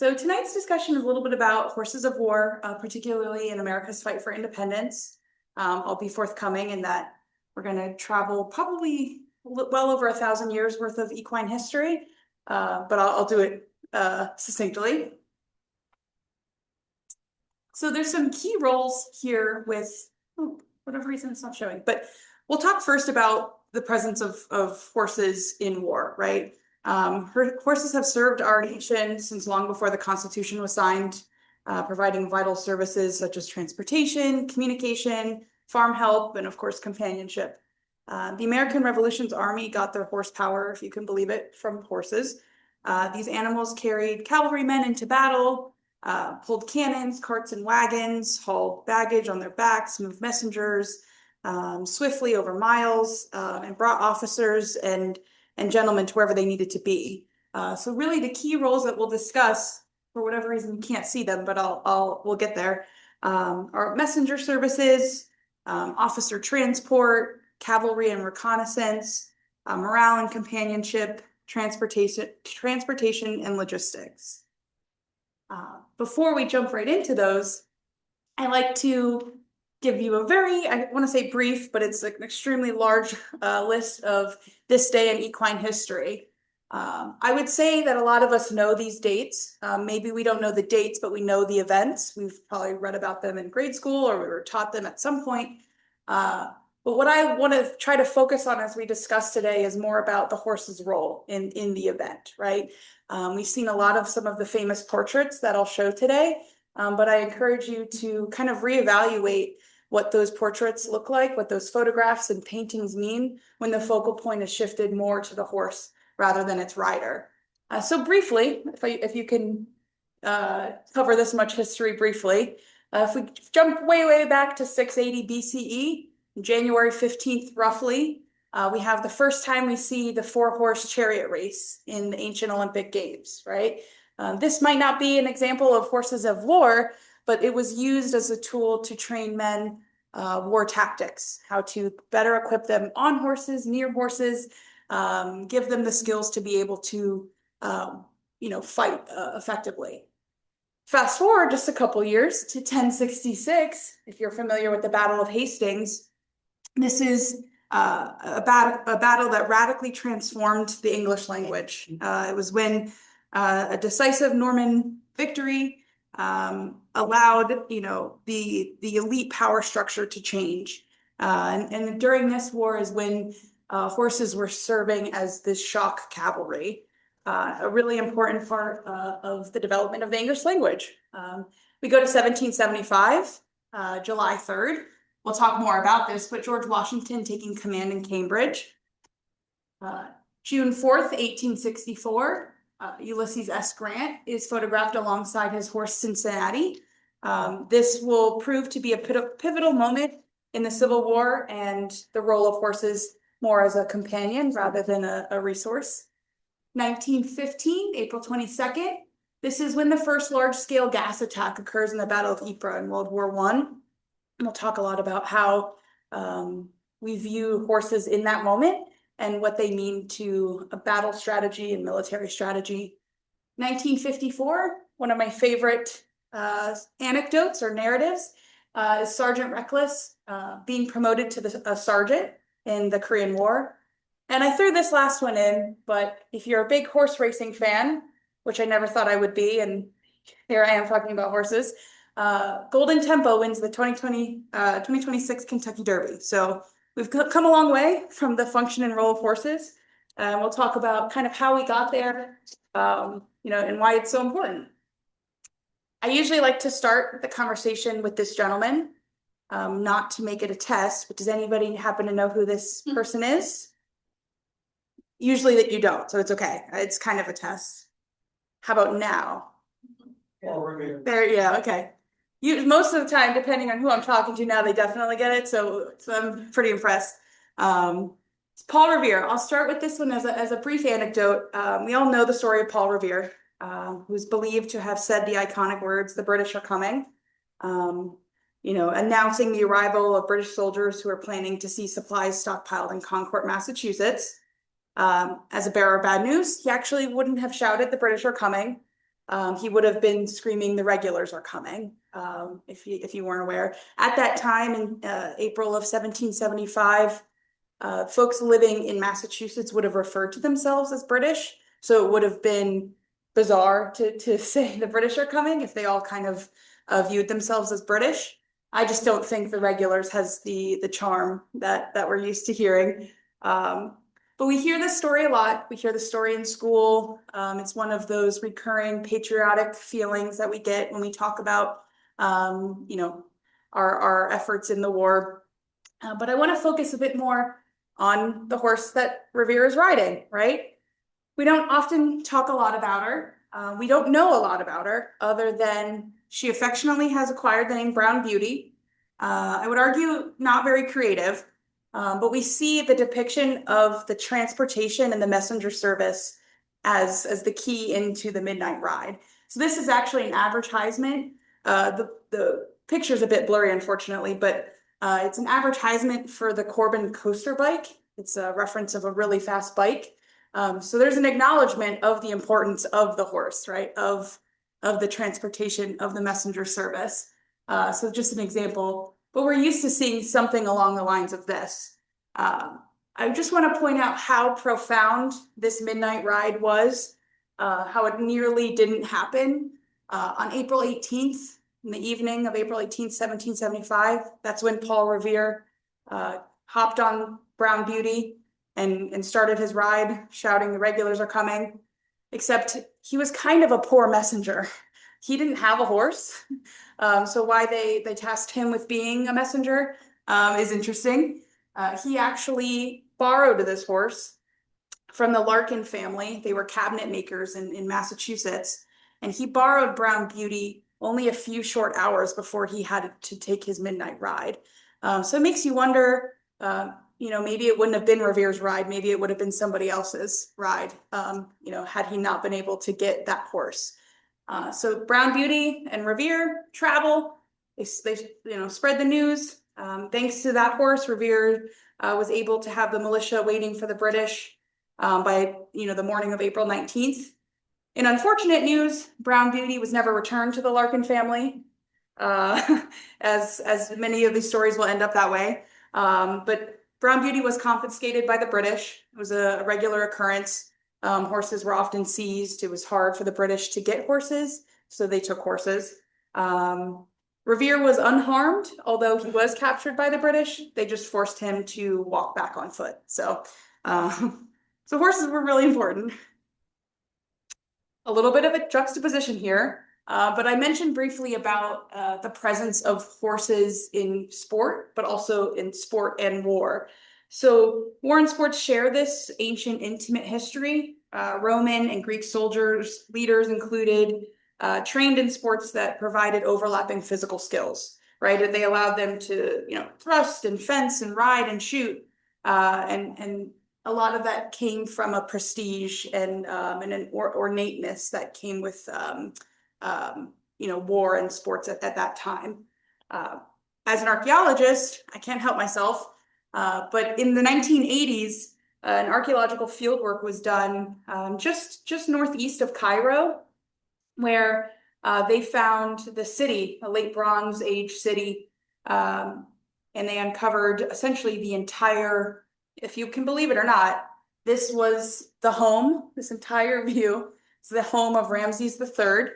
So tonight's discussion is a little bit about horses of war, particularly in America's fight for independence. I'll be forthcoming in that we're going to travel probably well over 1,000 years worth of equine history, but I'll do it succinctly. So there's some key roles here with, whatever reason it's not showing, but we'll talk first about the presence of horses in war, right? Horses have served our nation since long before the Constitution was signed, providing vital services such as transportation, communication, farm help, and of course, companionship. The American Revolution's army got their horsepower, if you can believe it, from horses. These animals carried cavalrymen into battle, pulled cannons, carts, and wagons, hauled baggage on their backs, moved messengers swiftly over miles, and brought officers and gentlemen to wherever they needed to be. So really the key roles that we'll discuss, for whatever reason you can't see them, but we'll get there, are messenger services, officer transport, cavalry and reconnaissance, morale and companionship, transportation and logistics. Before we jump right into those, I like to give you a very, I want to say brief, but it's an extremely large list of this day in equine history. I would say that a lot of us know these dates. Maybe we don't know the dates, but we know the events. We've probably read about them in grade school or we were taught them at some point. But what I want to try to focus on as we discuss today is more about the horse's role in the event, right? We've seen a lot of some of the famous portraits that I'll show today, but I encourage you to kind of reevaluate what those portraits look like, what those photographs and paintings mean when the focal point is shifted more to the horse rather than its rider. So briefly, if you can cover this much history briefly, if we jump way back to 680 BCE, January 15th roughly, we have the first time we see the 4-horse chariot race in the ancient Olympic Games, right? This might not be an example of horses of war, but it was used as a tool to train men war tactics, how to better equip them on horses, near horses, give them the skills to be able to, fight effectively. Fast forward just a couple years to 1066, if you're familiar with the Battle of Hastings. This is a battle that radically transformed the English language. It was when a decisive Norman victory allowed, the elite power structure to change. And during this war is when horses were serving as this shock cavalry, a really important part of the development of the English language. We go to 1775, July 3rd. We'll talk more about this, but George Washington taking command in Cambridge. June 4th, 1864, Ulysses S. Grant is photographed alongside his horse Cincinnati. This will prove to be a pivotal moment in the Civil War and the role of horses more as a companion rather than a resource. 1915, April 22nd, this is when the first large-scale gas attack occurs in the Battle of Ypres in World War I. And we'll talk a lot about how we view horses in that moment and what they mean to a battle strategy and military strategy. 1954, one of my favorite anecdotes or narratives is Sergeant Reckless being promoted to a sergeant in the Korean War. And I threw this last one in, but if you're a big horse racing fan, which I never thought I would be, and here I am talking about horses, Golden Tempo wins the 2026 Kentucky Derby. So we've come a long way from the function and role of horses. We'll talk about kind of how we got there, and why it's so important. I usually like to start the conversation with this gentleman, not to make it a test, but does anybody happen to know who this person is? Usually that you don't, so it's okay. It's kind of a test. How about now? There, yeah, okay. Most of the time, depending on who I'm talking to now, they definitely get it. So I'm pretty impressed. It's Paul Revere. I'll start with this one as a brief anecdote. We all know the story of Paul Revere, who's believed to have said the iconic words, "The British are coming," announcing the arrival of British soldiers who are planning to see supplies stockpiled in Concord, Massachusetts. As a bearer of bad news, he actually wouldn't have shouted, "The British are coming." he would have been screaming, "The regulars are coming," if you weren't aware. At that time, in April of 1775, folks living in Massachusetts would have referred to themselves as British. So it would have been bizarre to say the British are coming if they all kind of viewed themselves as British. I just don't think the regulars has the charm that we're used to hearing. But we hear this story a lot. We hear the story in school. It's one of those recurring patriotic feelings that we get when we talk about, you know, our efforts in the war. But I want to focus a bit more on the horse that Revere is riding, right? We don't often talk a lot about her. We don't know a lot about her other than she affectionately has acquired the name Brown Beauty. I would argue not very creative, but we see the depiction of the transportation and the messenger service as the key into the midnight ride. So this is actually an advertisement. The picture's a bit blurry, unfortunately, but it's an advertisement for the Corbin coaster bike. It's a reference of a really fast bike. So there's an acknowledgement of the importance of the horse, right? Of the transportation of the messenger service. So just an example, but we're used to seeing something along the lines of this. I just want to point out how profound this midnight ride was, how it nearly didn't happen. On April 18th, in the evening of April 18th, 1775, that's when Paul Revere hopped on Brown Beauty and started his ride, shouting, "The regulars are coming." Except he was kind of a poor messenger. He didn't have a horse. So why they tasked him with being a messenger is interesting. He actually borrowed this horse from the Larkin family. They were cabinet makers in Massachusetts. And he borrowed Brown Beauty only a few short hours before he had to take his midnight ride. So it makes you wonder, you know, maybe it wouldn't have been Revere's ride. Maybe it would have been somebody else's ride, you know, had he not been able to get that horse. So Brown Beauty and Revere travel. They you know, spread the news. Thanks to that horse, Revere was able to have the militia waiting for the British by, you know, the morning of April 19th. In unfortunate news, Brown Beauty was never returned to the Larkin family, as many of these stories will end up that way. But Brown Beauty was confiscated by the British. It was a regular occurrence. Horses were often seized. It was hard for the British to get horses, so they took horses. Revere was unharmed, although he was captured by the British. They just forced him to walk back on foot. So, so horses were really important. A little bit of a juxtaposition here, but I mentioned briefly about the presence of horses in sport, but also in sport and war. So war and sports share this ancient, intimate history. Roman and Greek soldiers, leaders included, trained in sports that provided overlapping physical skills, right? They allowed them to, you know, thrust and fence and ride and shoot, and a lot of that came from a prestige and an ornateness that came with you know, war and sports at that time. As an archaeologist, I can't help myself, but in the 1980s, an archaeological fieldwork was done just northeast of Cairo, where they found the city, a late Bronze Age city, and they uncovered essentially the entire, if you can believe it or not, this was the home, this entire view is the home of Ramses III,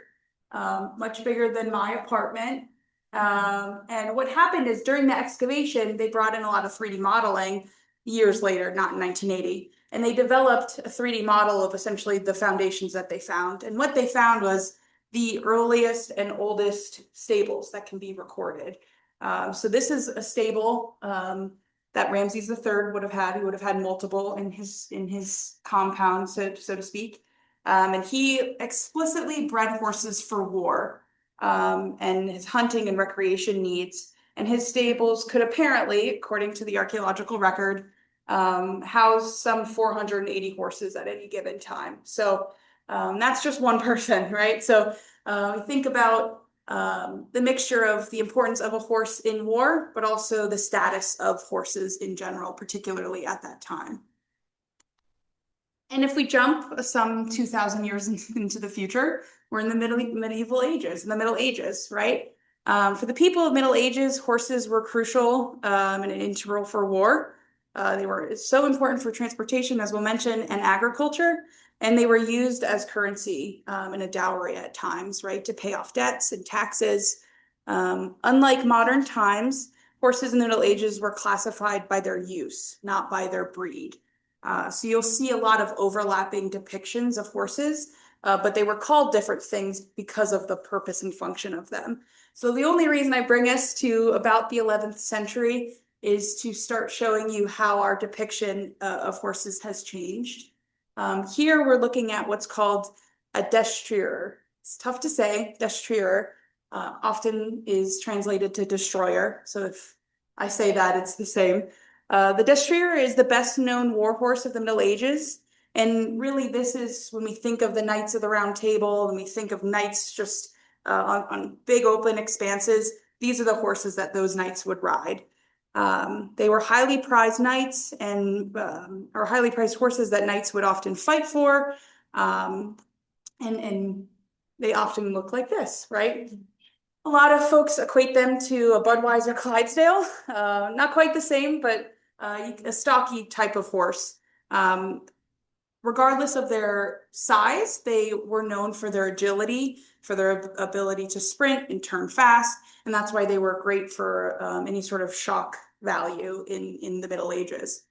much bigger than my apartment. And what happened is during the excavation, they brought in a lot of 3D modeling years later, not in 1980. And they developed a 3D model of essentially the foundations that they found. And what they found was the earliest and oldest stables that can be recorded. So this is a stable that Ramses III would have had. He would have had multiple in his compound, so to speak. And he explicitly bred horses for war and his hunting and recreation needs. And his stables could apparently, according to the archaeological record, house some 480 horses at any given time. So that's just one person, right? So we think about the mixture of the importance of a horse in war, but also the status of horses in general, particularly at that time. And if we jump some 2,000 years into the future, we're in the medieval ages, in the Middle Ages, right? For the people of Middle Ages, horses were crucial and integral for war. They were so important for transportation, as we'll mention, and agriculture, and they were used as currency and a dowry at times, right, to pay off debts and taxes. Unlike modern times, horses in the Middle Ages were classified by their use, not by their breed. So you'll see a lot of overlapping depictions of horses, but they were called different things because of the purpose and function of them. So the only reason I bring us to about the 11th century is to start showing you how our depiction of horses has changed. Here we're looking at what's called a destrier. It's tough to say, destrier. Often is translated to destroyer. So if I say that, it's the same. The destrier is the best known war horse of the Middle Ages. And really, this is when we think of the Knights of the Round Table, and we think of knights just on big open expanses, these are the horses that those knights would ride. They were highly prized knights and or highly prized horses that knights would often fight for. And they often look like this, right? A lot of folks equate them to a Budweiser Clydesdale. Not quite the same, but a stocky type of horse. Regardless of their size, they were known for their agility, for their ability to sprint and turn fast, and that's why they were great for any sort of shock value in the Middle Ages.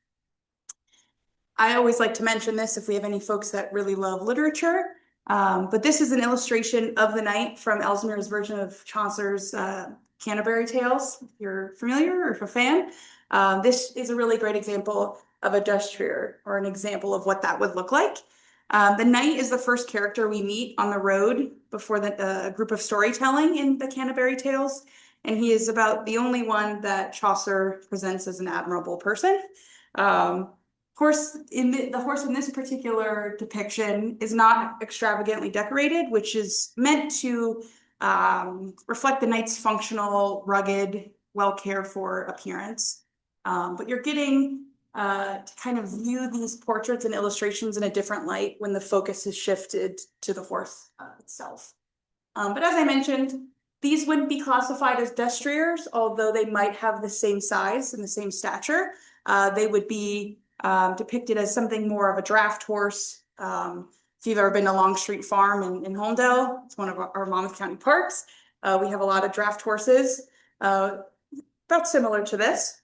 I always like to mention this if we have any folks that really love literature, but this is an illustration of the knight from Elsmer's version of Chaucer's Canterbury Tales. If you're familiar or if you're a fan, this is a really great example of a destrier, or an example of what that would look like. The knight is the first character we meet on the road before the group of storytelling in the Canterbury Tales, and he is about the only one that Chaucer presents as an admirable person. The horse in this particular depiction is not extravagantly decorated, which is meant to reflect the knight's functional, rugged, well cared for appearance. But you're getting to kind of view these portraits and illustrations in a different light when the focus is shifted to the horse itself. But as I mentioned, these wouldn't be classified as destriers, although they might have the same size and the same stature. They would be depicted as something more of a draft horse. If you've ever been to Longstreet Farm in Holmdel, it's one of our Monmouth County parks. We have a lot of draft horses, about similar to this.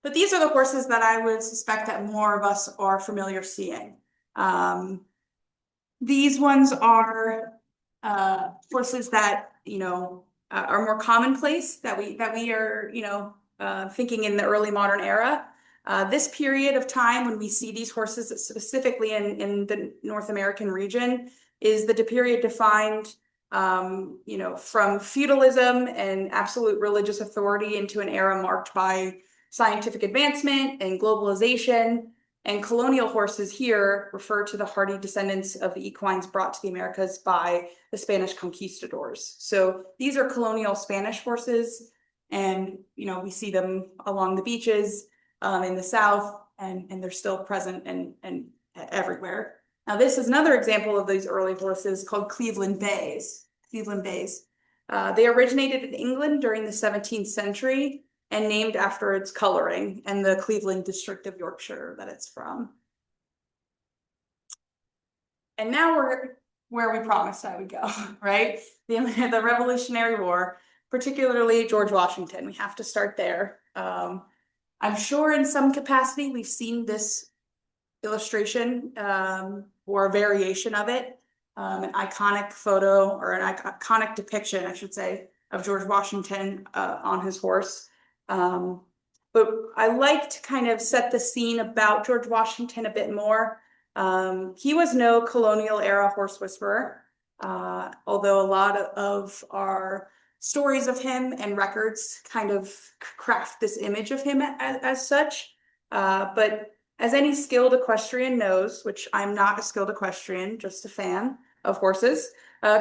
But these are the horses that I would suspect that more of us are familiar seeing. These ones are horses that, are more commonplace, that we are, thinking in the early modern era. This period of time when we see these horses specifically in the North American region is the period defined from feudalism and absolute religious authority into an era marked by scientific advancement and globalization. And colonial horses here refer to the hardy descendants of the equines brought to the Americas by the Spanish conquistadors. So these are colonial Spanish horses, and we see them along the beaches in the South, and they're still present and everywhere. Now, this is another example of these early horses called Cleveland Bays. They originated in England during the 17th century and named after its coloring and the Cleveland district of Yorkshire that it's from. And now we're where we promised I would go, right? The Revolutionary War, particularly George Washington. We have to start there. I'm sure in some capacity we've seen this illustration or a variation of it, an iconic photo or an iconic depiction, I should say, of George Washington on his horse. But I like to kind of set the scene about George Washington a bit more. He was no colonial era horse whisperer, although a lot of our stories of him and records kind of craft this image of him as such. But as any skilled equestrian knows, which I'm not a skilled equestrian, just a fan of horses,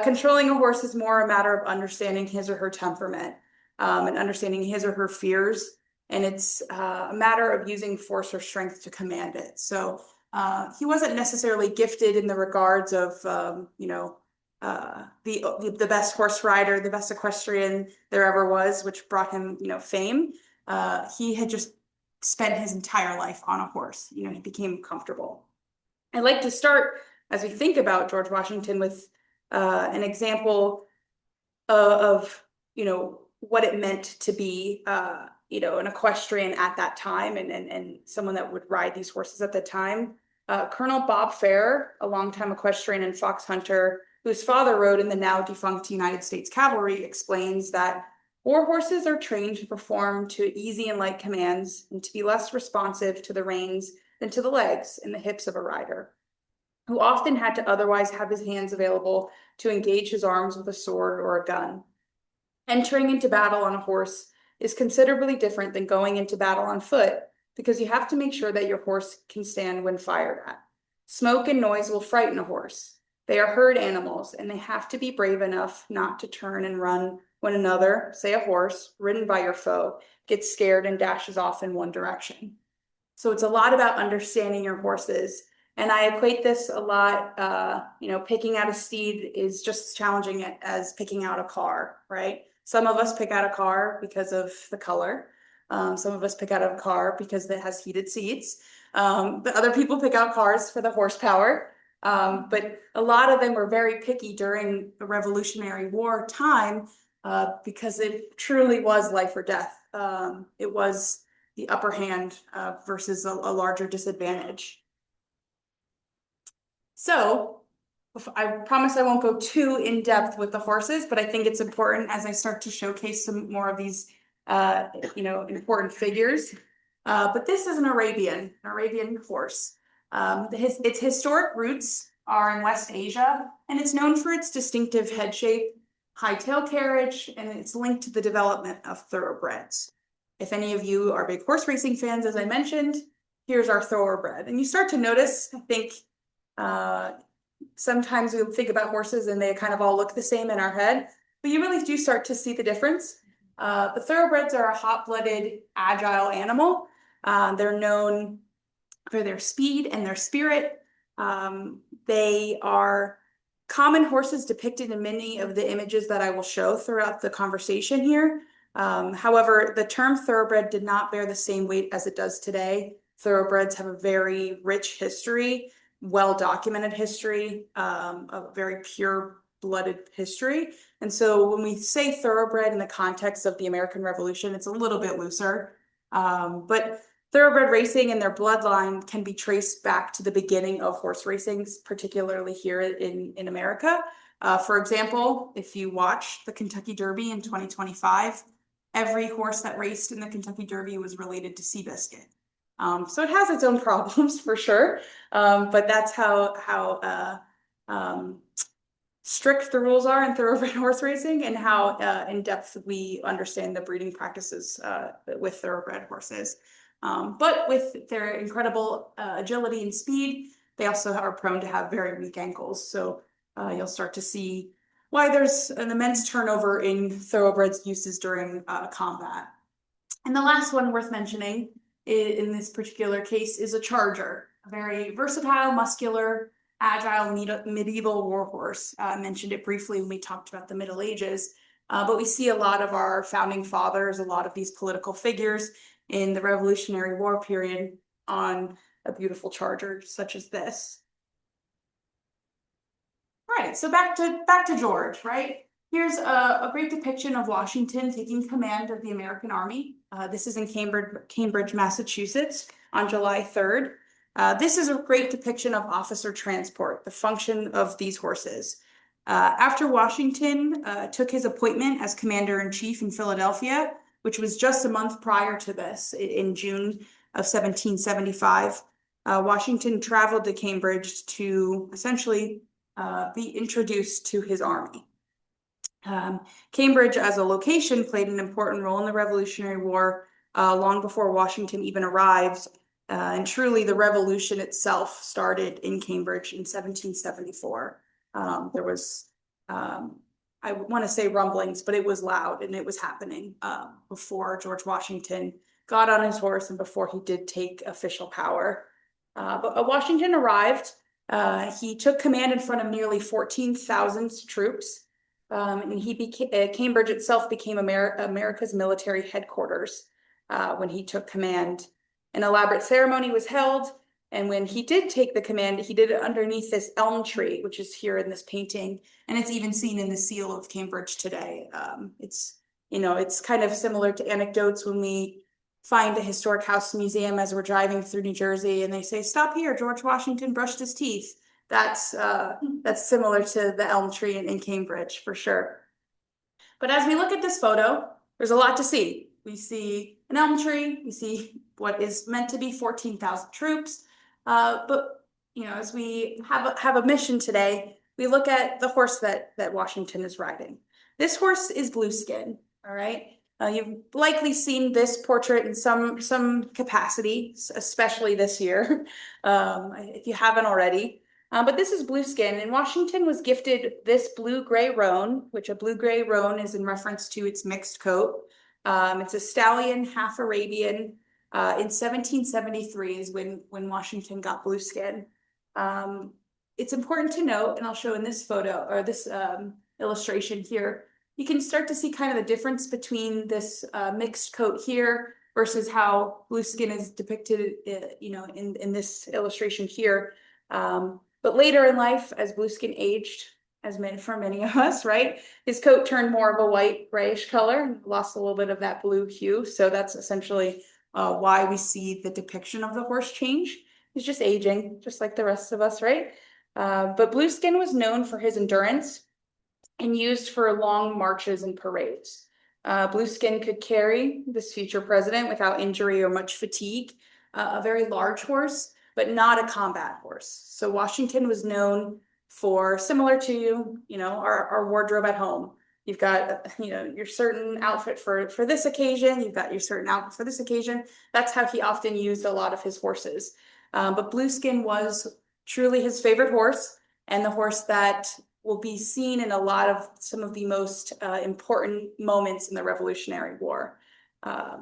controlling a horse is more a matter of understanding his or her temperament and understanding his or her fears. And it's a matter of using force or strength to command it. So he wasn't necessarily gifted in the regards of, the best horse rider, the best equestrian there ever was, which brought him, fame. He had just spent his entire life on a horse. He became comfortable. I'd like to start, as we think about George Washington, with an example of what it meant to be an equestrian at that time, and someone that would ride these horses at the time. Colonel Bob Fair, a longtime equestrian and fox hunter whose father rode in the now defunct United States Cavalry, explains that war horses are trained to perform to easy and light commands and to be less responsive to the reins than to the legs and the hips of a rider, who often had to otherwise have his hands available to engage his arms with a sword or a gun. Entering into battle on a horse is considerably different than going into battle on foot, because you have to make sure that your horse can stand when fired at. Smoke and noise will frighten a horse. They are herd animals, and they have to be brave enough not to turn and run when another, say a horse, ridden by your foe, gets scared and dashes off in one direction. So it's a lot about understanding your horses. And I equate this a lot, picking out a steed is just as challenging as picking out a car, right? Some of us pick out a car because of the color. Some of us pick out a car because it has heated seats. But other people pick out cars for the horsepower. But a lot of them were very picky during the Revolutionary War time because it truly was life or death. It was the upper hand versus a larger disadvantage. So I promise I won't go too in depth with the horses, but I think it's important as I start to showcase some more of these, important figures. But this is an Arabian horse. Its historic roots are in West Asia, and it's known for its distinctive head shape, high tail carriage, and it's linked to the development of thoroughbreds. If any of you are big horse racing fans, as I mentioned, here's our thoroughbred. And you start to notice, I think, sometimes we think about horses and they kind of all look the same in our head, but you really do start to see the difference. The thoroughbreds are a hot-blooded, agile animal. They're known for their speed and their spirit. They are common horses depicted in many of the images that I will show throughout the conversation here. However, the term thoroughbred did not bear the same weight as it does today. Thoroughbreds have a very rich history, well-documented history, a very pure-blooded history. And so when we say thoroughbred in the context of the American Revolution, it's a little bit looser. But thoroughbred racing and their bloodline can be traced back to the beginning of horse racing, particularly here in America. For example, if you watch the Kentucky Derby in 2025, every horse that raced in the Kentucky Derby was related to Seabiscuit. So it has its own problems for sure, but that's how strict the rules are in thoroughbred horse racing, and how in depth we understand the breeding practices with thoroughbred horses. But with their incredible agility and speed, they also are prone to have very weak ankles. So you'll start to see why there's an immense turnover in thoroughbreds uses during combat. And the last one worth mentioning in this particular case is a charger, a very versatile, muscular, agile medieval war horse. I mentioned it briefly when we talked about the Middle Ages, but we see a lot of our founding fathers, a lot of these political figures in the Revolutionary War period on a beautiful charger such as this. All right, so back to George, right? Here's a great depiction of Washington taking command of the American Army. This is in Cambridge, Massachusetts on July 3rd. This is a great depiction of officer transport, the function of these horses. After Washington took his appointment as commander-in-chief in Philadelphia, which was just a month prior to this, in June of 1775, Washington traveled to Cambridge to essentially be introduced to his army. Cambridge as a location played an important role in the Revolutionary War long before Washington even arrived. And truly the revolution itself started in Cambridge in 1774. There was, I want to say rumblings, but it was loud and it was happening before George Washington got on his horse and before he did take official power. But Washington arrived He took command in front of nearly 14,000 troops, and Cambridge itself became America's military headquarters when he took command. An elaborate ceremony was held, and when he did take the command, he did it underneath this elm tree, which is here in this painting, and it's even seen in the seal of Cambridge today. It's kind of similar to anecdotes when we find a historic house museum as we're driving through New Jersey, and they say, "Stop here, George Washington brushed his teeth." That's similar to the elm tree in Cambridge for sure. But as we look at this photo, there's a lot to see. We see an elm tree, we see what is meant to be 14,000 troops. But as we have a mission today, we look at the horse that Washington is riding. This horse is Blueskin, all right? You've likely seen this portrait in some capacity, especially this year, if you haven't already. But this is Blueskin, and Washington was gifted this blue-gray roan, which a blue-gray roan is in reference to its mixed coat. It's a stallion, half Arabian. In 1773 is when Washington got Blueskin. It's important to note, and I'll show in this photo or this illustration here, you can start to see kind of the difference between this mixed coat here versus how Blueskin is depicted, in this illustration here. But later in life, as Blueskin aged, for many of us, right, his coat turned more of a white grayish color and lost a little bit of that blue hue. So that's essentially why we see the depiction of the horse change. He's just aging, just like the rest of us, right? But Blueskin was known for his endurance and used for long marches and parades. Blueskin could carry this future president without injury or much fatigue, a very large horse, but not a combat horse. So Washington was known for, similar to, our wardrobe at home. You've got, your certain outfit for this occasion. You've got your certain outfit for this occasion. That's how he often used a lot of his horses. But Blueskin was truly his favorite horse, and the horse that will be seen in a lot of some of the most important moments in the Revolutionary War.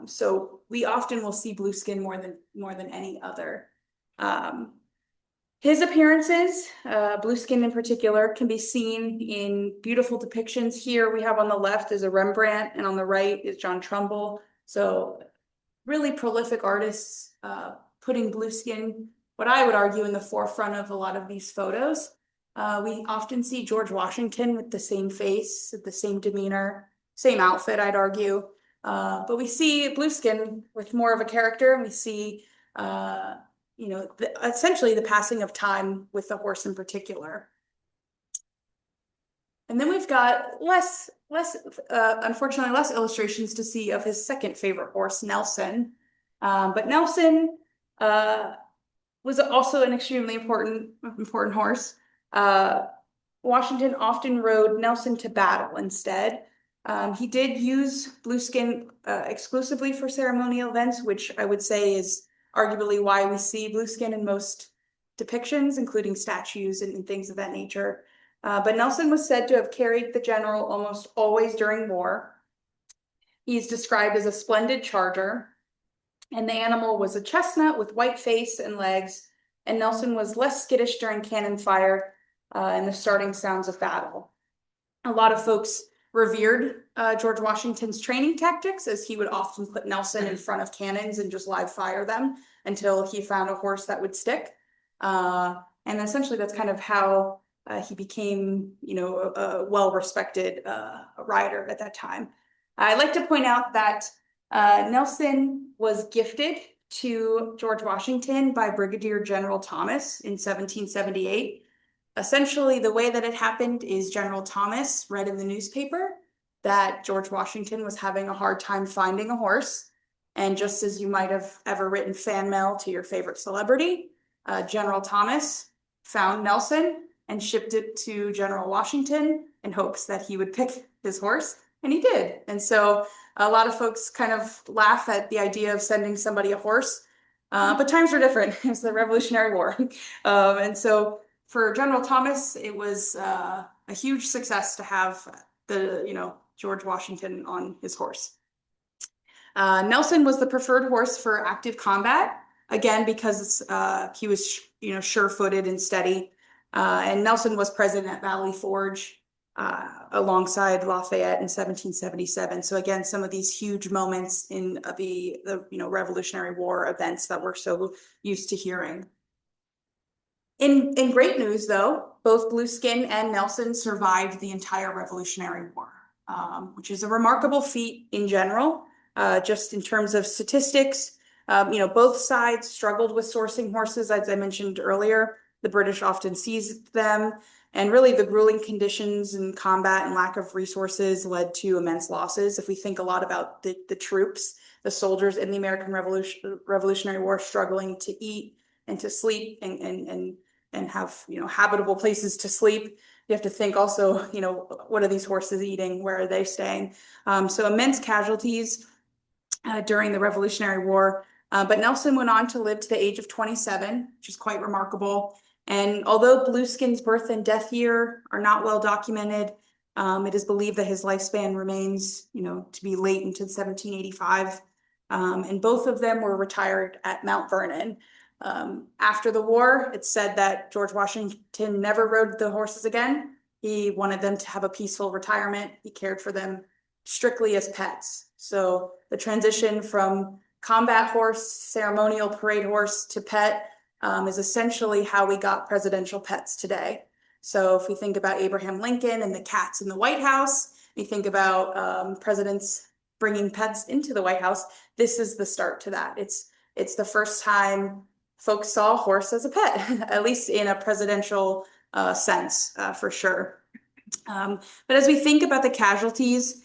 So we often will see Blueskin more than any other. His appearances, Blueskin in particular, can be seen in beautiful depictions. Here we have on the left is a Rembrandt, and on the right is John Trumbull. So really prolific artists putting Blueskin, what I would argue, in the forefront of a lot of these photos. We often see George Washington with the same face, the same demeanor, same outfit, I'd argue. But we see Blueskin with more of a character, and we see essentially the passing of time with the horse in particular. And then we've got unfortunately less illustrations to see of his second favorite horse, Nelson. But Nelson was also an extremely important horse. Washington often rode Nelson to battle instead. He did use Blueskin exclusively for ceremonial events, which I would say is arguably why we see Blueskin in most depictions, including statues and things of that nature. But Nelson was said to have carried the general almost always during war. He's described as a splendid charger, and the animal was a chestnut with white face and legs, and Nelson was less skittish during cannon fire and the starting sounds of battle. A lot of folks revered George Washington's training tactics, as he would often put Nelson in front of cannons and just live fire them until he found a horse that would stick. And essentially that's kind of how he became, a well-respected rider at that time. I'd like to point out that Nelson was gifted to George Washington by Brigadier General Thomas in 1778. Essentially, the way that it happened is General Thomas read in the newspaper that George Washington was having a hard time finding a horse. And just as you might have ever written fan mail to your favorite celebrity, General Thomas found Nelson and shipped it to General Washington in hopes that he would pick his horse, and he did. And so a lot of folks kind of laugh at the idea of sending somebody a horse, but times were different. It was the Revolutionary War. And so for General Thomas, it was a huge success to have George Washington on his horse. Nelson was the preferred horse for active combat, again, because he was, sure-footed and steady. And Nelson was present at Valley Forge alongside Lafayette in 1777. So again, some of these huge moments in the Revolutionary War events that we're so used to hearing. In great news, though, both Blueskin and Nelson survived the entire Revolutionary War, which is a remarkable feat in general. Just in terms of statistics, both sides struggled with sourcing horses, as I mentioned earlier. The British often seized them, and really the grueling conditions in combat and lack of resources led to immense losses. If we think a lot about the troops, the soldiers in the American Revolutionary War struggling to eat and to sleep and have habitable places to sleep. You have to think also, what are these horses eating? Where are they staying? So immense casualties during the Revolutionary War. But Nelson went on to live to the age of 27, which is quite remarkable. And although Blueskin's birth and death year are not well documented, it is believed that his lifespan remains, to be late into 1785. And both of them were retired at Mount Vernon. After the war, it's said that George Washington never rode the horses again. He wanted them to have a peaceful retirement. He cared for them strictly as pets. So the transition from combat horse, ceremonial parade horse to pet is essentially how we got presidential pets today. So if we think about Abraham Lincoln and the cats in the White House, we think about presidents bringing pets into the White House. This is the start to that. It's the first time folks saw a horse as a pet, at least in a presidential sense, for sure. But as we think about the casualties,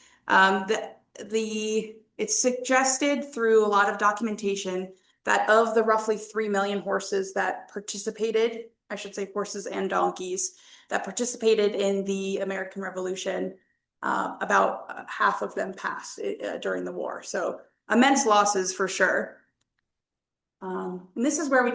it's suggested through a lot of documentation that of the roughly 3 million horses that participated, I should say horses and donkeys, that participated in the American Revolution, about half of them passed during the war. So immense losses for sure. And this is where we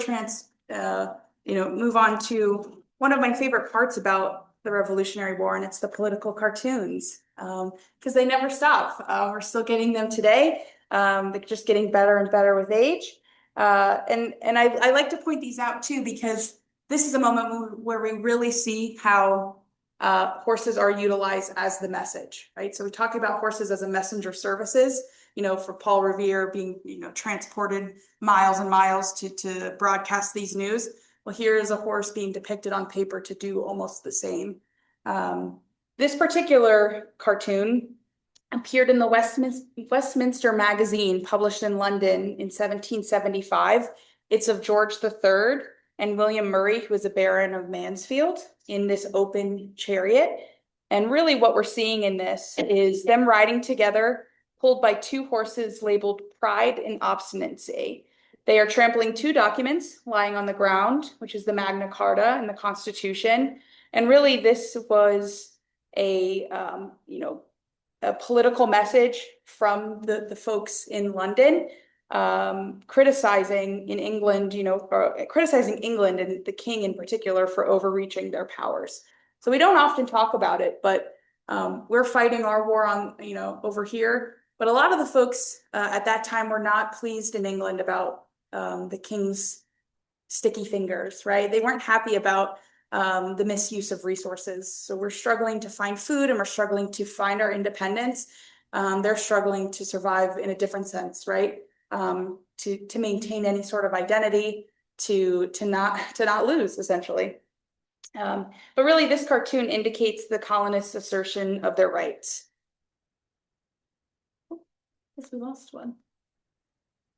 move on to one of my favorite parts about the Revolutionary War, and it's the political cartoons, because they never stop. We're still getting them today. They're just getting better and better with age. And I like to point these out too, because this is a moment where we really see how horses are utilized as the message, right? So we talk about horses as a messenger services, for Paul Revere being, transported miles and miles to broadcast these news. Well, here is a horse being depicted on paper to do almost the same. This particular cartoon appeared in the Westminster Magazine, published in London in 1775. It's of George III and William Murray, who was a Baron of Mansfield, in this open chariot. And really what we're seeing in this is them riding together, pulled by two horses labeled Pride and Obstinacy. They are trampling two documents lying on the ground, which is the Magna Carta and the Constitution. And really this was a political message from the folks in London, criticizing England and the king in particular for overreaching their powers. So we don't often talk about it, but we're fighting our war on, over here. But a lot of the folks at that time were not pleased in England about the king's sticky fingers, right? They weren't happy about the misuse of resources. So we're struggling to find food and we're struggling to find our independence. They're struggling to survive in a different sense, right? To maintain any sort of identity, to not lose, essentially. But really, this cartoon indicates the colonists' assertion of their rights. Oh, I guess we lost one.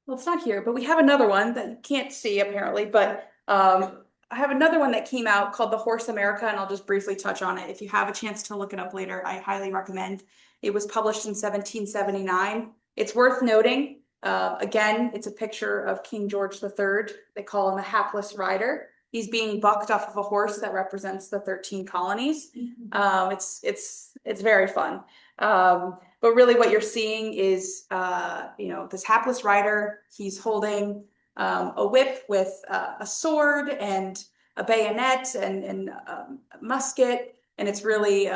Well, it's not here, but we have another one that you can't see apparently, but I have another one that came out called The Horse America, and I'll just briefly touch on it. If you have a chance to look it up later, I highly recommend. It was published in 1779. It's worth noting, again, it's a picture of King George III. They call him a hapless rider. He's being bucked off of a horse that represents the 13 colonies. It's very fun. But really what you're seeing is, this hapless rider. He's holding a whip with a sword and a bayonet and a musket. And it's really,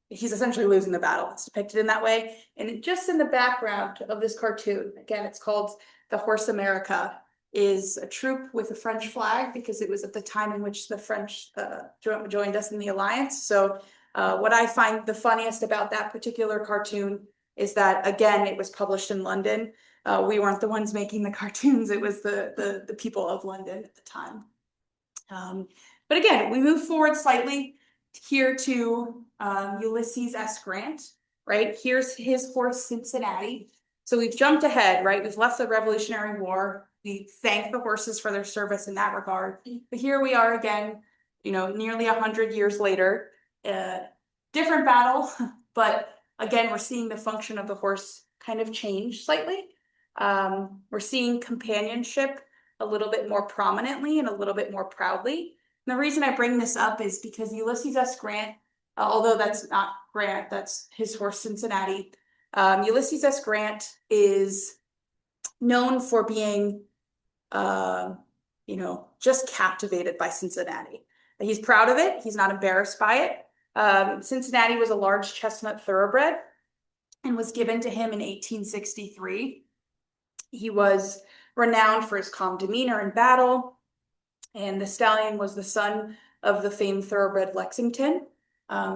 he's essentially losing the battle. It's depicted in that way. And just in the background of this cartoon, again, it's called The Horse America, is a troop with a French flag because it was at the time in which the French joined us in the alliance. So what I find the funniest about that particular cartoon is that, again, it was published in London. We weren't the ones making the cartoons. It was the people of London at the time. But again, we move forward slightly here to Ulysses S. Grant, right? Here's his horse, Cincinnati. So we've jumped ahead, right? We've left the Revolutionary War. We thank the horses for their service in that regard. But here we are again, you know, nearly 100 years later. Different battle, but again, we're seeing the function of the horse kind of change slightly. We're seeing companionship a little bit more prominently and a little bit more proudly. And the reason I bring this up is because Ulysses S. Grant, although that's not Grant, that's his horse Cincinnati. Ulysses S. Grant is known for being, you know, just captivated by Cincinnati. He's proud of it. He's not embarrassed by it. Cincinnati was a large chestnut thoroughbred and was given to him in 1863. He was renowned for his calm demeanor in battle, and the stallion was the son of the famed thoroughbred Lexington.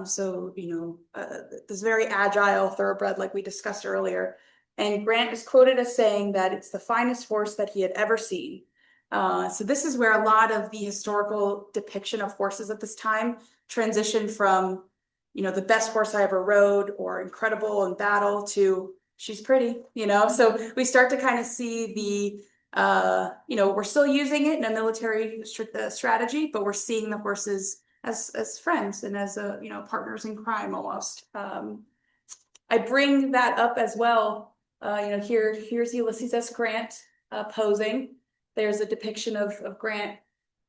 So, you know, this very agile thoroughbred like we discussed earlier. And Grant is quoted as saying that it's the finest horse that he had ever seen. So this is where a lot of the historical depiction of horses at this time transitioned from, you know, the best horse I ever rode or incredible in battle to she's pretty, you know? So we start to kind of see the, you know, we're still using it in a military strategy, but we're seeing the horses as friends and as, you know, partners in crime almost. I bring that up as well. You know, here's Ulysses S. Grant posing. There's a depiction of Grant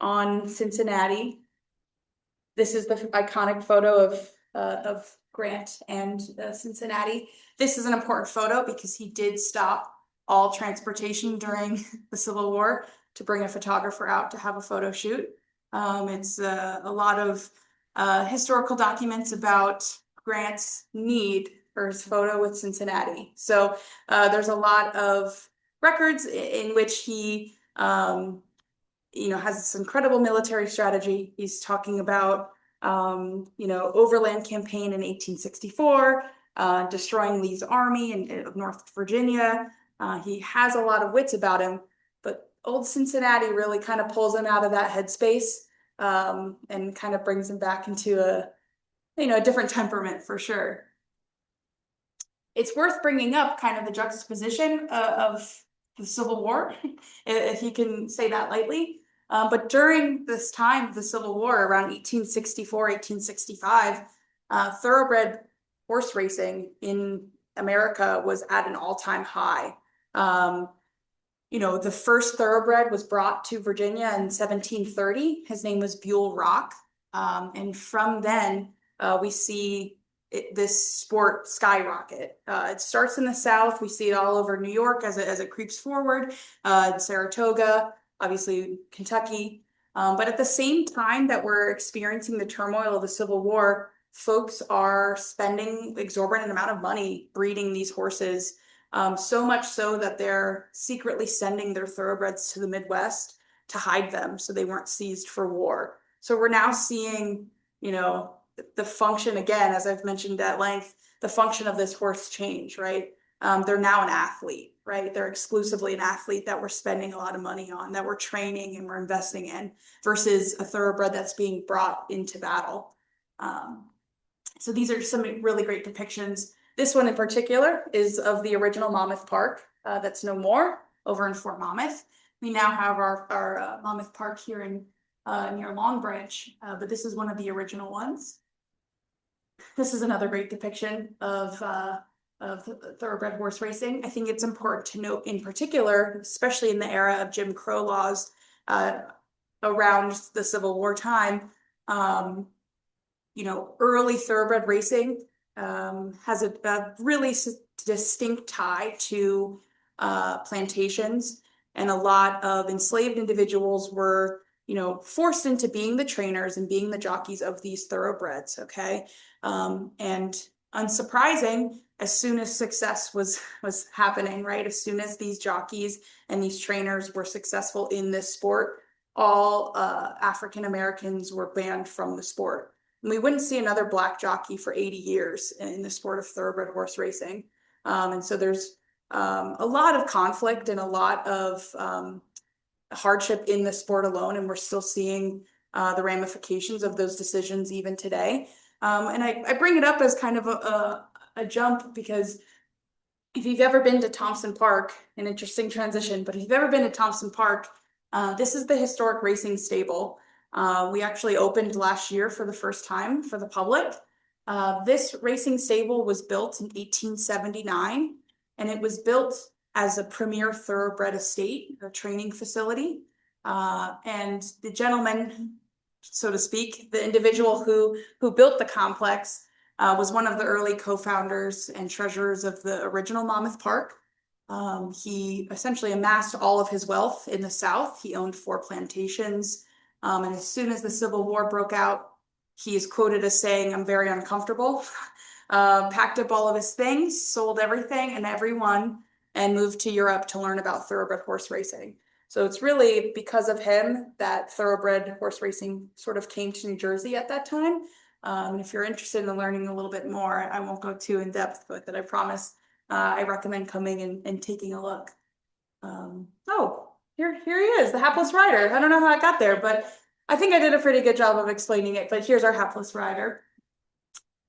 on Cincinnati. This is the iconic photo of Grant and Cincinnati. This is an important photo because he did stop all transportation during the Civil War to bring a photographer out to have a photo shoot. It's a lot of historical documents about Grant's need for his photo with Cincinnati. So there's a lot of records in which he, you know, has this incredible military strategy. He's talking about, you know, overland campaign in 1864, destroying Lee's army in North Virginia. He has a lot of wits about him, but old Cincinnati really kind of pulls him out of that headspace, and kind of brings him back into a, you know, a different temperament for sure. It's worth bringing up kind of the juxtaposition of the Civil War, if you can say that lightly. But during this time of the Civil War, around 1864, 1865, thoroughbred horse racing in America was at an all-time high. You know, the first thoroughbred was brought to Virginia in 1730. His name was Buell Rock. And from then, we see this sport skyrocket. It starts in the South. We see it all over New York as it creeps forward, Saratoga, obviously Kentucky. But at the same time that we're experiencing the turmoil of the Civil War, folks are spending exorbitant amount of money breeding these horses, so much so that they're secretly sending their thoroughbreds to the Midwest to hide them so they weren't seized for war. So we're now seeing, you know, the function, again, as I've mentioned at length, the function of this horse change, right? They're now an athlete, right? They're exclusively an athlete that we're spending a lot of money on, that we're training and we're investing in, versus a thoroughbred that's being brought into battle. So these are some really great depictions. This one in particular is of the original Monmouth Park, that's no more, over in Fort Monmouth. We now have our Monmouth Park here in near Long Branch, but this is one of the original ones. This is another great depiction of thoroughbred horse racing. I think it's important to note in particular, especially in the era of Jim Crow laws around the Civil War time, you know, early thoroughbred racing has a really distinct tie to plantations, and a lot of enslaved individuals were, you know, forced into being the trainers and being the jockeys of these thoroughbreds, okay? And unsurprising, as soon as success was happening, right? As soon as these jockeys and these trainers were successful in this sport, all African Americans were banned from the sport. And we wouldn't see another Black jockey for 80 years in the sport of thoroughbred horse racing. And so there's a lot of conflict and a lot of hardship in the sport alone, and we're still seeing the ramifications of those decisions even today. And I bring it up as kind of a jump because if you've ever been to Thompson Park, an interesting transition, but if you've ever been to Thompson Park, this is the historic racing stable. We actually opened last year for the first time for the public. This racing stable was built in 1879, and it was built as a premier thoroughbred estate, a training facility. And the gentleman, so to speak, the individual who built the complex was one of the early co-founders and treasurers of the original Monmouth Park. He essentially amassed all of his wealth in the South. He owned 4 plantations. And as soon as the Civil War broke out, he is quoted as saying, "I'm very uncomfortable," packed up all of his things, sold everything and everyone, and moved to Europe to learn about thoroughbred horse racing. So it's really because of him that thoroughbred horse racing sort of came to New Jersey at that time. If you're interested in learning a little bit more, I won't go too in depth with it, I promise. I recommend coming and taking a look. Oh, here he is, the hapless rider. I don't know how I got there, but I think I did a pretty good job of explaining it, but here's our hapless rider.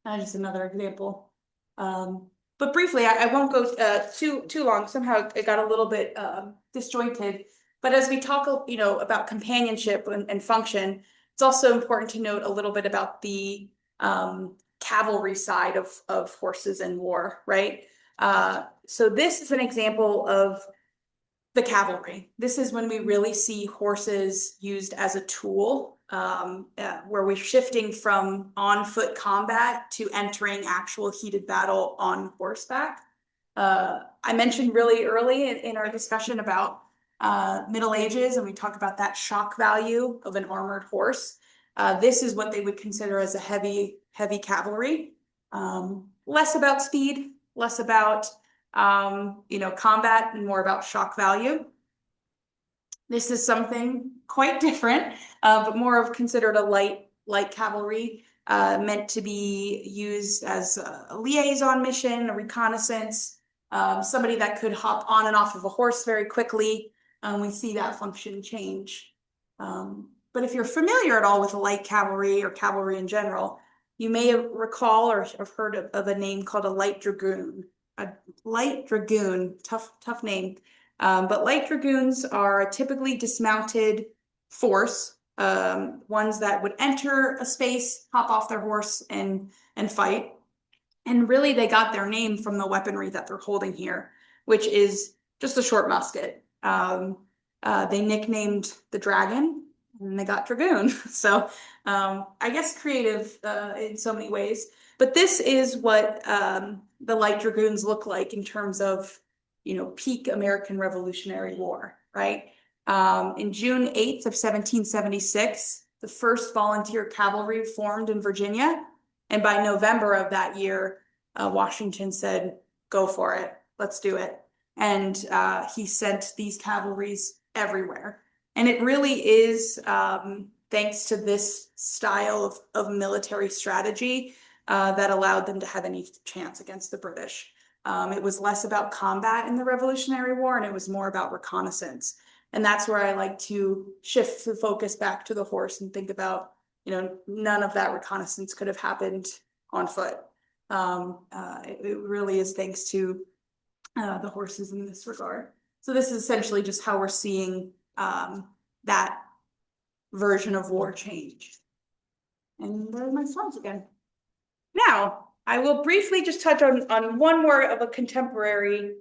Just another example. But briefly, I won't go too long. Somehow it got a little bit disjointed. But as we talk, about companionship and function, it's also important to note a little bit about the cavalry side of horses in war, right? So this is an example of the cavalry. This is when we really see horses used as a tool, where we're shifting from on-foot combat to entering actual heated battle on horseback. I mentioned really early in our discussion about Middle Ages, and we talk about that shock value of an armored horse. This is what they would consider as a heavy cavalry. Less about speed, less about combat, and more about shock value. This is something quite different, but more of considered a light cavalry, meant to be used as a liaison mission, a reconnaissance, somebody that could hop on and off of a horse very quickly. We see that function change. But if you're familiar at all with light cavalry or cavalry in general, you may recall or have heard of a name called a light dragoon. A light dragoon, tough name. But light dragoons are a typically dismounted force, ones that would enter a space, hop off their horse, and fight. And really, they got their name from the weaponry that they're holding here, which is just a short musket. They nicknamed the dragon, and they got dragoon. So I guess creative in so many ways. But this is what the light dragoons look like in terms of, peak American Revolutionary War, right? In June 8th of 1776, the first volunteer cavalry formed in Virginia. And by November of that year, Washington said, "Go for it, let's do it." And he sent these cavalries everywhere. And it really is thanks to this style of military strategy that allowed them to have any chance against the British. It was less about combat in the Revolutionary War, and it was more about reconnaissance. And that's where I like to shift the focus back to the horse and think about, none of that reconnaissance could have happened on foot. It really is thanks to the horses in this regard. So this is essentially just how we're seeing that version of war change. And there are my slides again. Now, I will briefly just touch on one more of a contemporary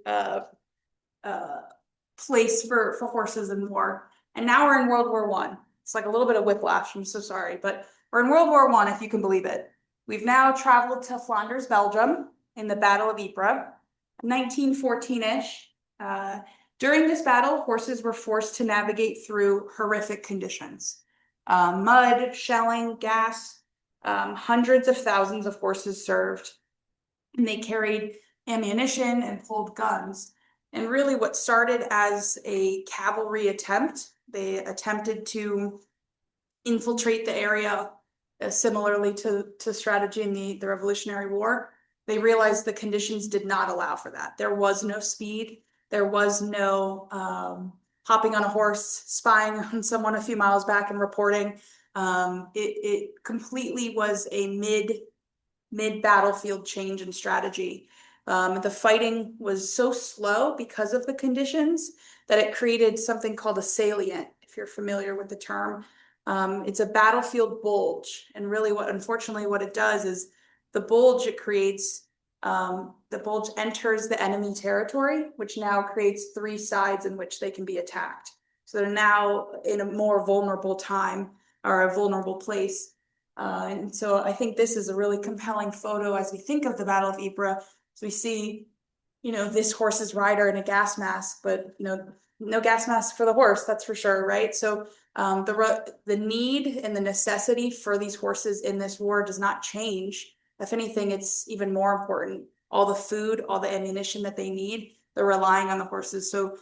place for horses in war. And now we're in World War I. It's like a little bit of whiplash, I'm so sorry, but we're in World War I, if you can believe it. We've now traveled to Flanders, Belgium, in the Battle of Ypres, 1914-ish. During this battle, horses were forced to navigate through horrific conditions. Mud, shelling, gas, hundreds of thousands of horses served, and they carried ammunition and pulled guns. And really what started as a cavalry attempt, they attempted to infiltrate the area, similarly to strategy in the Revolutionary War. They realized the conditions did not allow for that. There was no speed. There was no hopping on a horse, spying on someone a few miles back and reporting. It completely was a mid battlefield change in strategy. The fighting was so slow because of the conditions that it created something called a salient, if you're familiar with the term. It's a battlefield bulge, and really unfortunately what it does is the bulge it creates, the bulge enters the enemy territory, which now creates three sides in which they can be attacked. So they're now in a more vulnerable time or a vulnerable place. And so I think this is a really compelling photo as we think of the Battle of Ypres. So we see, this horse's rider in a gas mask, but no gas mask for the horse, that's for sure, right? So the need and the necessity for these horses in this war does not change. If anything, it's even more important. All the food, all the ammunition that they need, they're relying on the horses. So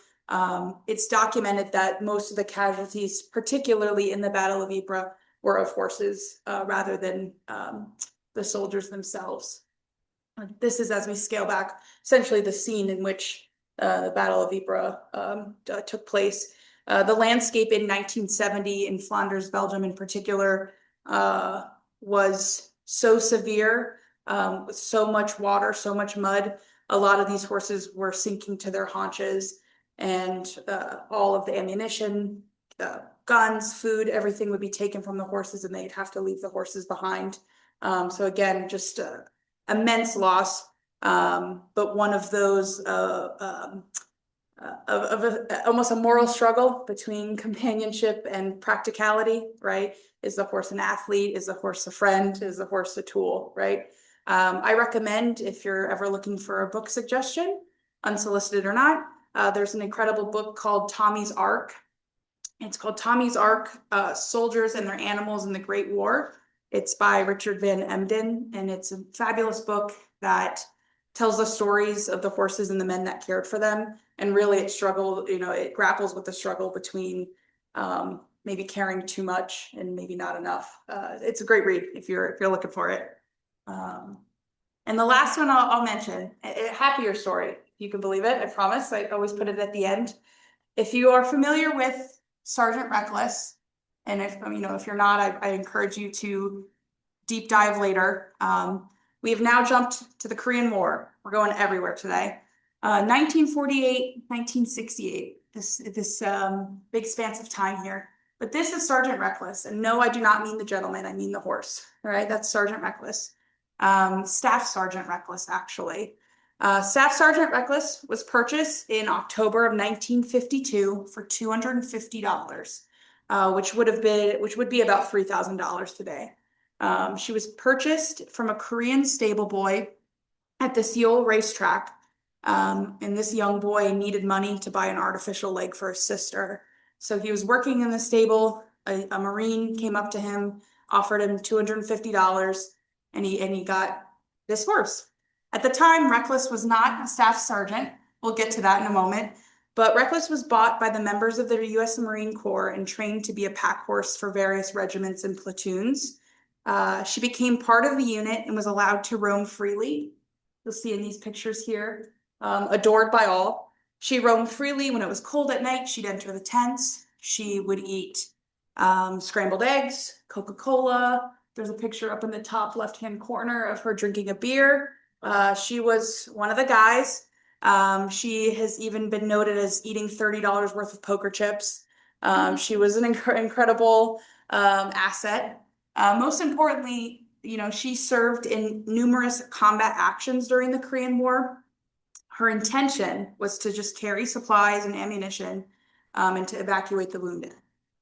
it's documented that most of the casualties, particularly in the Battle of Ypres, were of horses rather than the soldiers themselves. This is as we scale back, essentially the scene in which the Battle of Ypres took place. The landscape in 1970 in Flanders, Belgium in particular, was so severe, with so much water, so much mud. A lot of these horses were sinking to their haunches, and all of the ammunition, guns, food, everything would be taken from the horses, and they'd have to leave the horses behind. So again, just immense loss, but one of those almost a moral struggle between companionship and practicality, right? Is the horse an athlete? Is the horse a friend? Is the horse a tool, right? I recommend, if you're ever looking for a book suggestion, unsolicited or not, there's an incredible book called Tommy's Ark. It's called Tommy's Ark, Soldiers and Their Animals in the Great War. It's by Richard Van Emden, and it's a fabulous book that tells the stories of the horses and the men that cared for them. And really it grapples with the struggle between maybe caring too much and maybe not enough. It's a great read if you're looking for it. And the last one I'll mention, a happier story, if you can believe it, I promise. I always put it at the end. If you are familiar with Sergeant Reckless, and if you're not, I encourage you to deep dive later. We have now jumped to the Korean War. We're going everywhere today. 1948, 1968, this big spans of time here. But this is Sergeant Reckless. And no, I do not mean the gentleman, I mean the horse. All right, that's Sergeant Reckless. Staff Sergeant Reckless, actually. Staff Sergeant Reckless was purchased in October of 1952 for $250, which would be about $3,000 today. She was purchased from a Korean stable boy at the Seoul racetrack. And this young boy needed money to buy an artificial leg for his sister. So he was working in the stable. A Marine came up to him, offered him $250, and he got this horse. At the time, Reckless was not a staff sergeant. We'll get to that in a moment. But Reckless was bought by the members of the U.S. Marine Corps and trained to be a pack horse for various regiments and platoons. She became part of the unit and was allowed to roam freely. You'll see in these pictures here, adored by all. She roamed freely. When it was cold at night, she'd enter the tents. She would eat scrambled eggs, Coca-Cola. There's a picture up in the top left-hand corner of her drinking a beer. She was one of the guys. She has even been noted as eating $30 worth of poker chips. She was an incredible asset. Most importantly, she served in numerous combat actions during the Korean War. Her intention was to just carry supplies and ammunition and to evacuate the wounded.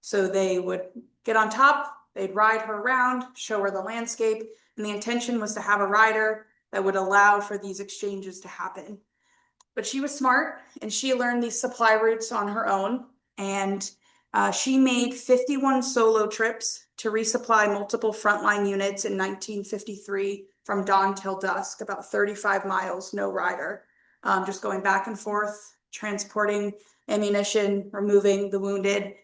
So they would get on top, they'd ride her around, show her the landscape, and the intention was to have a rider that would allow for these exchanges to happen. But she was smart, and she learned these supply routes on her own, and she made 51 solo trips to resupply multiple frontline units in 1953 from dawn till dusk, about 35 miles, no rider, just going back and forth, transporting ammunition, removing the wounded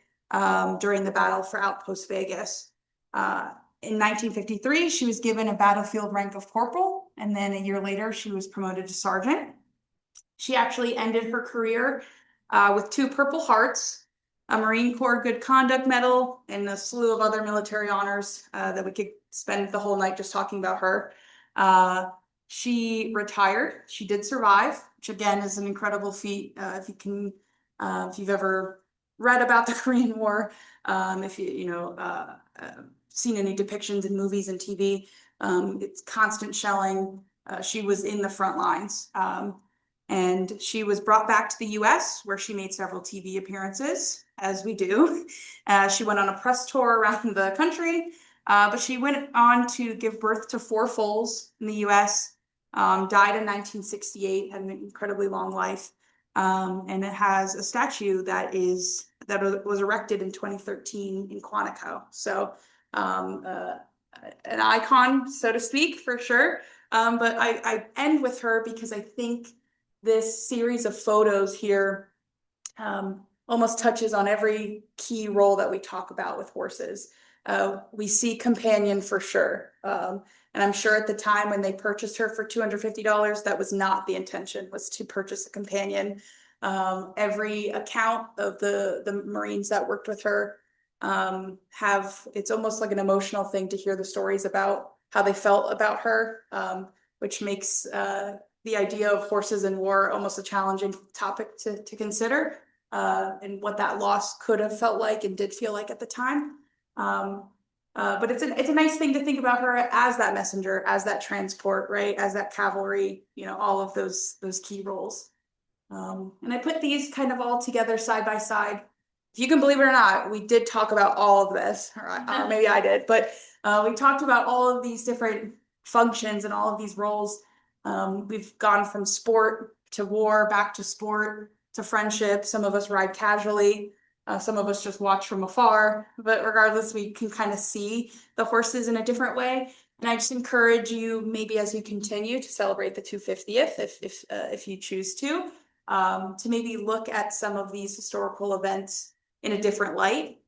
during the battle for Outpost Vegas. In 1953, she was given a battlefield rank of corporal, and then a year later, she was promoted to sergeant. She actually ended her career with 2 Purple Hearts, a Marine Corps Good Conduct Medal, and a slew of other military honors that we could spend the whole night just talking about her. She retired. She did survive, which again is an incredible feat. If you've ever read about the Korean War, if seen any depictions in movies and TV, it's constant shelling. She was in the front lines. And she was brought back to the US, where she made several TV appearances, as we do. She went on a press tour around the country, but she went on to give birth to 4 foals in the US, died in 1968, had an incredibly long life. And it has a statue that was erected in 2013 in Quantico. So an icon, so to speak, for sure. But I end with her because I think this series of photos here almost touches on every key role that we talk about with horses. We see companion for sure. And I'm sure at the time when they purchased her for $250, that was not the intention, was to purchase a companion. Every account of the Marines that worked with her it's almost like an emotional thing to hear the stories about how they felt about her, which makes the idea of horses in war almost a challenging topic to consider, and what that loss could have felt like and did feel like at the time. But it's a nice thing to think about her as that messenger, as that transport, right, as that cavalry, all of those key roles. And I put these kind of all together side by side. If you can believe it or not, we did talk about all of this, or maybe I did, but we talked about all of these different functions and all of these roles. We've gone from sport to war, back to sport to friendship. Some of us ride casually, some of us just watch from afar, but regardless, we can kind of see the horses in a different way. And I just encourage you, maybe as you continue to celebrate the 250th, if you choose to maybe look at some of these historical events in a different light.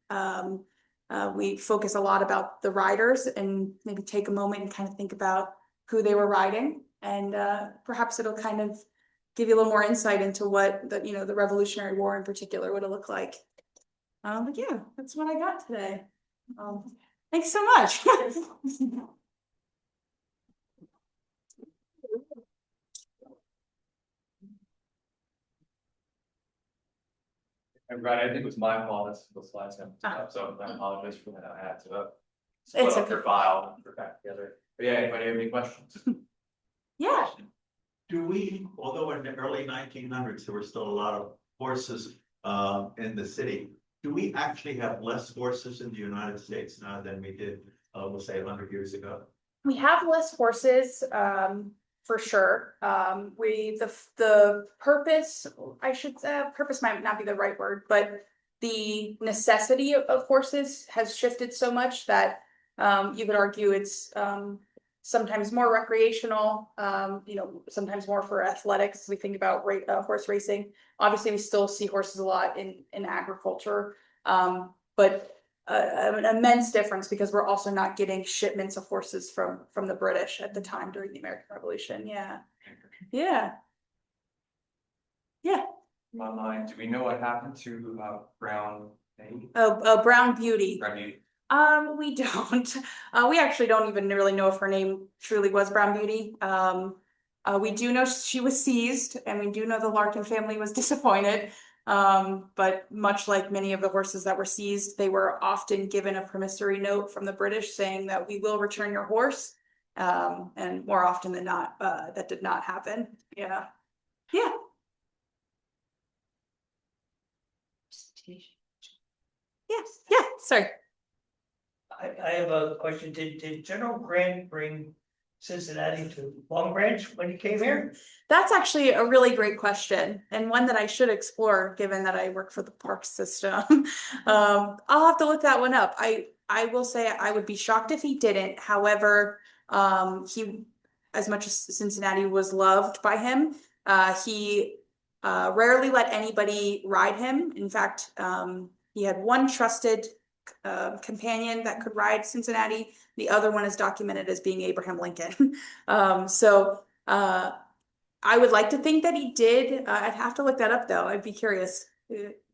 We focus a lot about the riders, and maybe take a moment and kind of think about who they were riding, and perhaps it'll kind of give you a little more insight into what the Revolutionary War in particular would have looked like. But yeah, that's what I got today. Thanks so much. Right, I think it was my fault. The slides got up, so I apologize for that. I had to It's split up okay. your file and put it back together. But yeah, anybody have any questions? Yeah. Although in the early 1900s, there were still a lot of horses in the city, do we actually have less horses in the United States now than we did, we'll say 100 years ago? We have less horses, for sure. The purpose, I should say, purpose might not be the right word, but the necessity of horses has shifted so much that you could argue it's sometimes more recreational, sometimes more for athletics. We think about horse racing. Obviously, we still see horses a lot in agriculture, but an immense difference, because we're also not getting shipments of horses from the British at the time during the American Revolution. Yeah. My mind, do we know what happened to Brown? Brown Beauty. Brown Beauty. We don't. We actually don't even really know if her name truly was Brown Beauty. We do know she was seized, and we do know the Larkin family was disappointed. But much like many of the horses that were seized, they were often given a promissory note from the British saying that we will return your horse. And more often than not, that did not happen. Yeah. Yes. Yeah. Sorry. I have a question. Did General Grant bring Cincinnati to Long Branch when he came here? That's actually a really great question, and one that I should explore, given that I work for the park system. I'll have to look that one up. I will say I would be shocked if he didn't. However, as much as Cincinnati was loved by him, he rarely let anybody ride him. In fact, he had one trusted companion that could ride Cincinnati. The other one is documented as being Abraham Lincoln. I would like to think that he did. I'd have to look that up though. I'd be curious.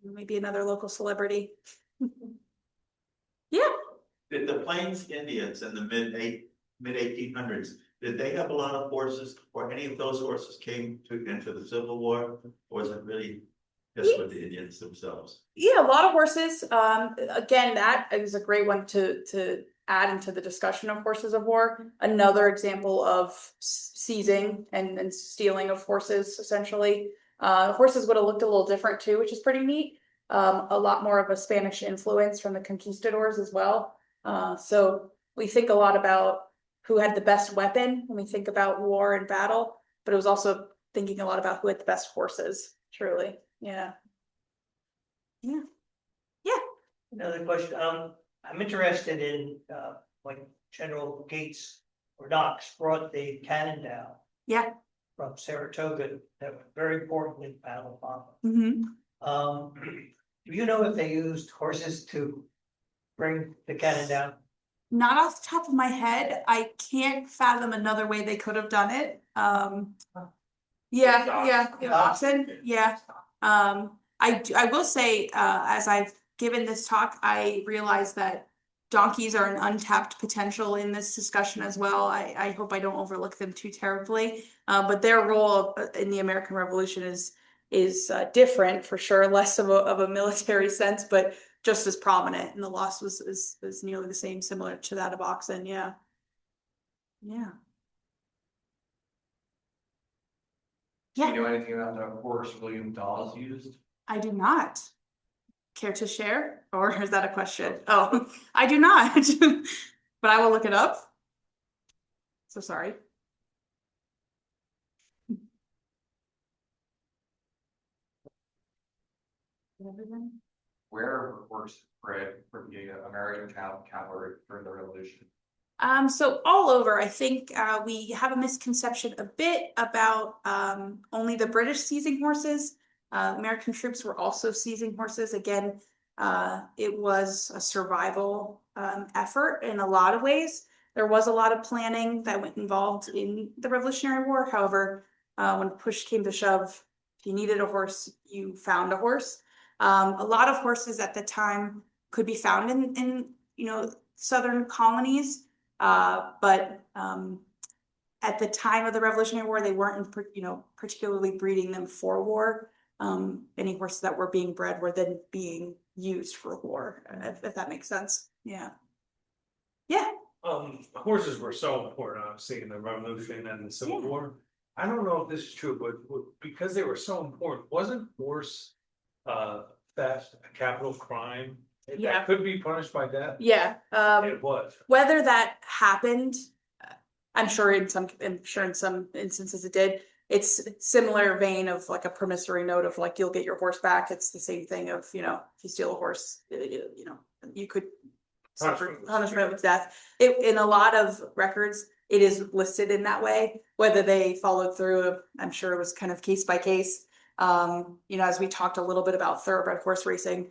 Maybe another local celebrity. Yeah. Did the Plains Indians in the mid 1800s, did they have a lot of horses, or any of those horses came into the Civil War? Or was it really just with the Indians themselves? Yeah, a lot of horses. Again, that is a great one to add into the discussion of horses of war. Another example of seizing and stealing of horses, essentially. Horses would have looked a little different too, which is pretty neat. A lot more of a Spanish influence from the conquistadors as well. So we think a lot about who had the best weapon when we think about war and battle, but it was also thinking a lot about who had the best horses, truly. Yeah. Yeah. Yeah. Another question, I'm interested in, like General Gates or Knox brought the cannon down Yeah. from Saratoga that was very important in Battle of Monmouth. Do you know if they used horses to bring the cannon down? Not off the top of my head. I can't fathom another way they could have done it. Yeah, oxen, yeah. I will say, as I've given this talk, I realize that donkeys are an untapped potential in this discussion as well. I hope I don't overlook them too terribly. But their role in the American Revolution is different for sure, less of a military sense, but just as prominent. And the loss was nearly the same, similar to that of oxen. Yeah. Yeah. Do you know anything about the horse William Dawes used? I do not. Care to share? Or is that a question? Oh, I do not. But I will look it up. So sorry. Where were horses bred for the American cavalry during the Revolution? So all over, I think we have a misconception a bit about only the British seizing horses. American troops were also seizing horses. Again, it was a survival effort in a lot of ways. There was a lot of planning that went involved in the Revolutionary War. However, when push came to shove, if you needed a horse, you found a horse. A lot of horses at the time could be found in southern colonies. But at the time of the Revolutionary War, they weren't, particularly breeding them for war. Any horses that were being bred were then being used for war, if that makes sense. Yeah. Yeah. Horses were so important, obviously, in the Revolution and the Civil War. I don't know if this is true, but because they were so important, wasn't horse theft a capital crime? That could be punished by death? Yeah. It was. Whether that happened, I'm sure in some instances it did. It's similar vein of like a promissory note of like, you'll get your horse back. It's the same thing of, if you steal a horse, you could suffer punishment with death. In a lot of records, it is listed in that way. Whether they followed through, I'm sure it was kind of case by case. As we talked a little bit about thoroughbred horse racing,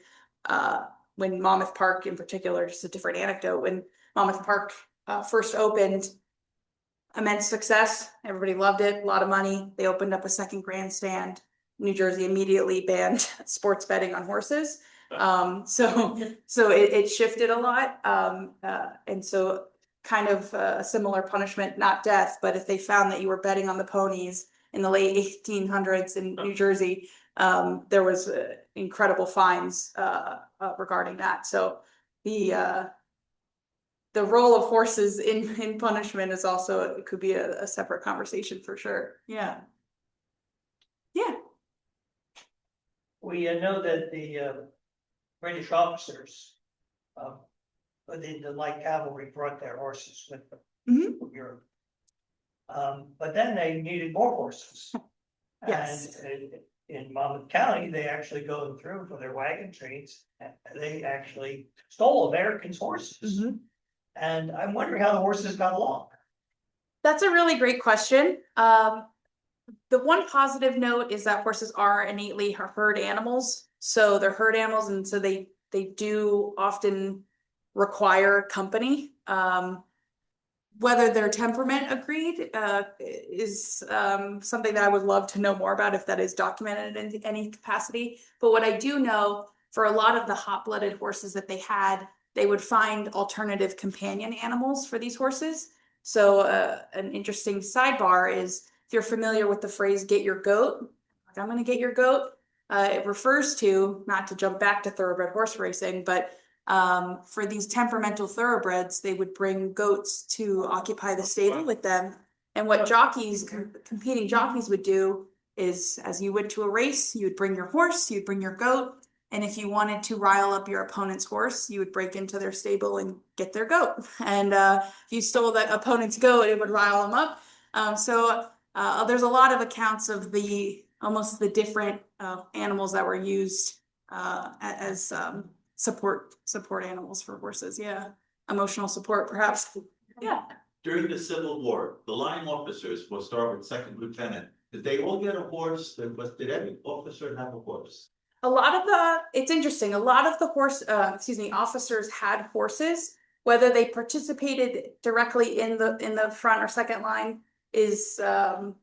when Monmouth Park in particular, just a different anecdote, when Monmouth Park first opened, immense success. Everybody loved it, a lot of money. They opened up a second grandstand. New Jersey immediately banned sports betting on horses. So it shifted a lot. And so kind of a similar punishment, not death, but if they found that you were betting on the ponies in the late 1800s in New Jersey, there was incredible fines regarding that. So the role of horses in punishment is also, it could be a separate conversation for sure. Yeah. Yeah. We know that the British officers within the light cavalry brought their horses with them from Europe. But then they needed more horses. Yes. And in Monmouth County, they actually go through for their wagon trains. They actually stole Americans' horses. And I'm wondering how the horses got along. That's a really great question. The one positive note is that horses are innately herd animals. So they're herd animals, and so they do often require company. Whether their temperament agreed is something that I would love to know more about if that is documented in any capacity. But what I do know, for a lot of the hot-blooded horses that they had, they would find alternative companion animals for these horses. So an interesting sidebar is, if you're familiar with the phrase "get your goat," like I'm gonna get your goat, it refers to, not to jump back to thoroughbred horse racing, but for these temperamental thoroughbreds, they would bring goats to occupy the stable with them. And what jockeys, competing jockeys would do is, as you would to a race, you would bring your horse, you'd bring your goat. And if you wanted to rile up your opponent's horse, you would break into their stable and get their goat. And if you stole that opponent's goat, it would rile them up. So there's a lot of accounts of almost the different animals that were used as support animals for horses. Yeah, emotional support, perhaps. Yeah. During the Civil War, the line officers, will start with second lieutenant, did they all get a horse? Did every officer have a horse? It's interesting, a lot of the officers had horses. Whether they participated directly in the front or second line is, I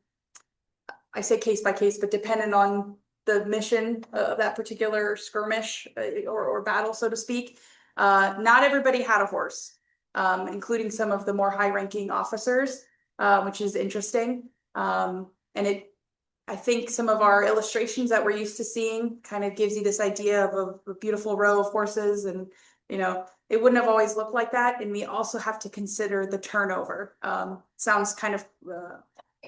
say case by case, but dependent on the mission of that particular skirmish or battle, so to speak. Not everybody had a horse, including some of the more high-ranking officers, which is interesting. And I think some of our illustrations that we're used to seeing kind of gives you this idea of a beautiful row of horses, and it wouldn't have always looked like that. And we also have to consider the turnover. Sounds kind of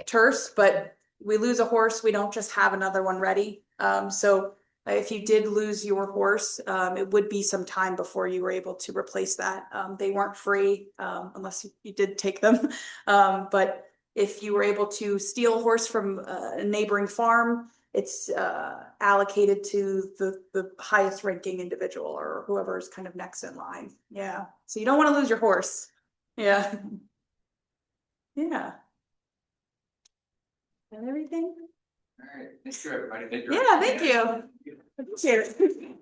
terse, but we lose a horse, we don't just have another one ready. So if you did lose your horse, it would be some time before you were able to replace that. They weren't free unless you did take them. But if you were able to steal a horse from a neighboring farm, it's allocated to the highest ranking individual or whoever is kind of next in line. Yeah. So you don't want to lose your horse. Yeah. Yeah. And everything. All right, thank you, everybody. Thank you. Yeah, thank you. Appreciate it.